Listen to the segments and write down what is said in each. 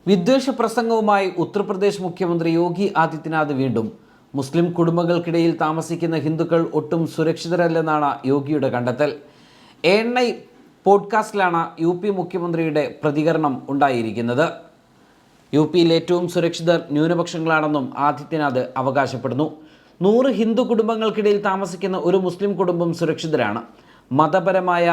വിദ്വേഷ പ്രസംഗവുമായി ഉത്തർപ്രദേശ് മുഖ്യമന്ത്രി യോഗി ആദിത്യനാഥ് വീണ്ടും മുസ്ലിം കുടുംബങ്ങൾക്കിടയിൽ താമസിക്കുന്ന ഹിന്ദുക്കൾ ഒട്ടും സുരക്ഷിതരല്ലെന്നാണ് യോഗിയുടെ കണ്ടെത്തൽ. ANI പോഡ്കാസ്റ്റിലാണ് UP മുഖ്യമന്ത്രിയുടെ പ്രതികരണം ഉണ്ടായിരിക്കുന്നത്. UPയിൽ ഏറ്റവും സുരക്ഷിതർ ന്യൂനപക്ഷങ്ങളാണെന്നും ആദിത്യനാഥ് അവകാശപ്പെടുന്നു. 100 ഹിന്ദു കുടുംബങ്ങൾക്കിടയിൽ താമസിക്കുന്ന ഒരു മുസ്ലിം കുടുംബം സുരക്ഷിതരാണ്. മതപരമായ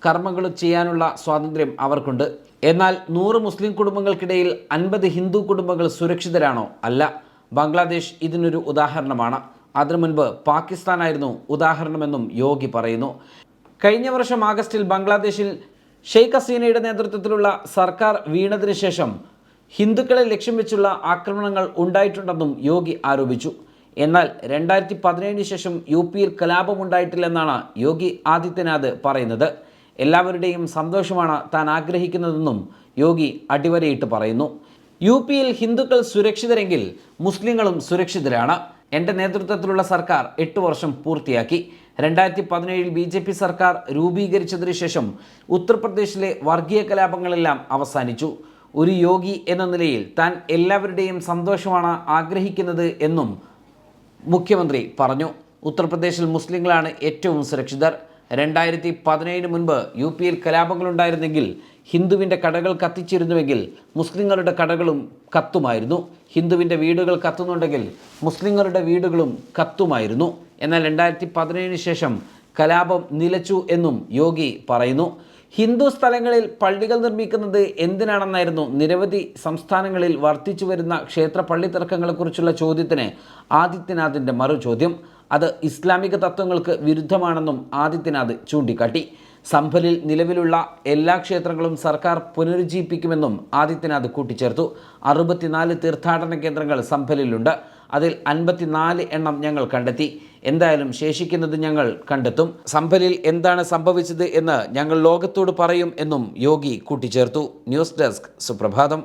കർമ്മങ്ങൾ ചെയ്യാനുള്ള സ്വാതന്ത്ര്യം അവർക്കുണ്ട്. എന്നാൽ 100 മുസ്ലിം കുടുംബങ്ങൾക്കിടയിൽ 50 ഹിന്ദു കുടുംബങ്ങൾ സുരക്ഷിതരാണോ? അല്ല. ബംഗ്ലാദേശ് ഇതിനൊരു ഉദാഹരണമാണ്. അതിനു മുൻപ് പാകിസ്ഥാനായിരുന്നു ഉദാഹരണമെന്നും യോഗി പറയുന്നു. കഴിഞ്ഞ വർഷം ആഗസ്റ്റിൽ ബംഗ്ലാദേശിൽ ഷെയ്ഖ് ഹസീനയുടെ നേതൃത്വത്തിലുള്ള സർക്കാർ വീണതിന് ശേഷം ഹിന്ദുക്കളെ ലക്ഷ്യം വെച്ചുള്ള ആക്രമണങ്ങൾ ഉണ്ടായിട്ടുണ്ടെന്നും യോഗി ആരോപിച്ചു. എന്നാൽ 2017 ശേഷം UPയിൽ കലാപമുണ്ടായിട്ടില്ലെന്നാണ് യോഗി ആദിത്യനാഥ് പറയുന്നത്. എല്ലാവരുടെയും സന്തോഷമാണ് താൻ ആഗ്രഹിക്കുന്നതെന്നും യോഗി അടിവരയിട്ട് പറയുന്നു. UPയിൽ ഹിന്ദുക്കൾ സുരക്ഷിതരെങ്കിൽ മുസ്ലിങ്ങളും സുരക്ഷിതരാണ്. എൻ്റെ നേതൃത്വത്തിലുള്ള സർക്കാർ 8 വർഷം പൂർത്തിയാക്കി. 2017 BJP സർക്കാർ രൂപീകരിച്ചതിനു ശേഷം ഉത്തർപ്രദേശിലെ വർഗീയ കലാപങ്ങളെല്ലാം അവസാനിച്ചു. ഒരു യോഗി എന്ന നിലയിൽ താൻ എല്ലാവരുടെയും സന്തോഷമാണ് ആഗ്രഹിക്കുന്നത് എന്നും മുഖ്യമന്ത്രി പറഞ്ഞു. ഉത്തർപ്രദേശിൽ മുസ്ലിങ്ങളാണ് ഏറ്റവും സുരക്ഷിതർ. 2017 മുൻപ് UPയിൽ കലാപങ്ങളുണ്ടായിരുന്നെങ്കിൽ ഹിന്ദുവിൻ്റെ കടകൾ കത്തിച്ചിരുന്നുവെങ്കിൽ മുസ്ലിങ്ങളുടെ കടകളും കത്തുമായിരുന്നു. ഹിന്ദുവിൻ്റെ വീടുകൾ കത്തുന്നുണ്ടെങ്കിൽ മുസ്ലിങ്ങളുടെ വീടുകളും കത്തുമായിരുന്നു. എന്നാൽ 2017 ശേഷം കലാപം നിലച്ചു എന്നും യോഗി പറയുന്നു. ഹിന്ദു സ്ഥലങ്ങളിൽ പള്ളികൾ നിർമ്മിക്കുന്നത് എന്തിനാണെന്നായിരുന്നു നിരവധി സംസ്ഥാനങ്ങളിൽ വർദ്ധിച്ചു വരുന്ന ക്ഷേത്ര പള്ളി തർക്കങ്ങളെക്കുറിച്ചുള്ള ചോദ്യത്തിന് ആദിത്യനാഥിൻ്റെ മറുചോദ്യം. അത് ഇസ്ലാമിക തത്വങ്ങൾക്ക് വിരുദ്ധമാണെന്നും ആദിത്യനാഥ് ചൂണ്ടിക്കാട്ടി. സംഭലിൽ നിലവിലുള്ള എല്ലാ ക്ഷേത്രങ്ങളും സർക്കാർ പുനരുജ്ജീവിപ്പിക്കുമെന്നും ആദിത്യനാഥ് കൂട്ടിച്ചേർത്തു. 64 തീർത്ഥാടന കേന്ദ്രങ്ങൾ സംഭലിലുണ്ട്. അതിൽ 54 എണ്ണം ഞങ്ങൾ കണ്ടെത്തി. എന്തായാലും ശേഷിക്കുന്നത് ഞങ്ങൾ കണ്ടെത്തും. സംഭലിൽ എന്താണ് സംഭവിച്ചത് എന്ന് ഞങ്ങൾ ലോകത്തോട് പറയും എന്നും യോഗി കൂട്ടിച്ചേർത്തു. ന്യൂസ് ഡെസ്ക് സുപ്രഭാതം.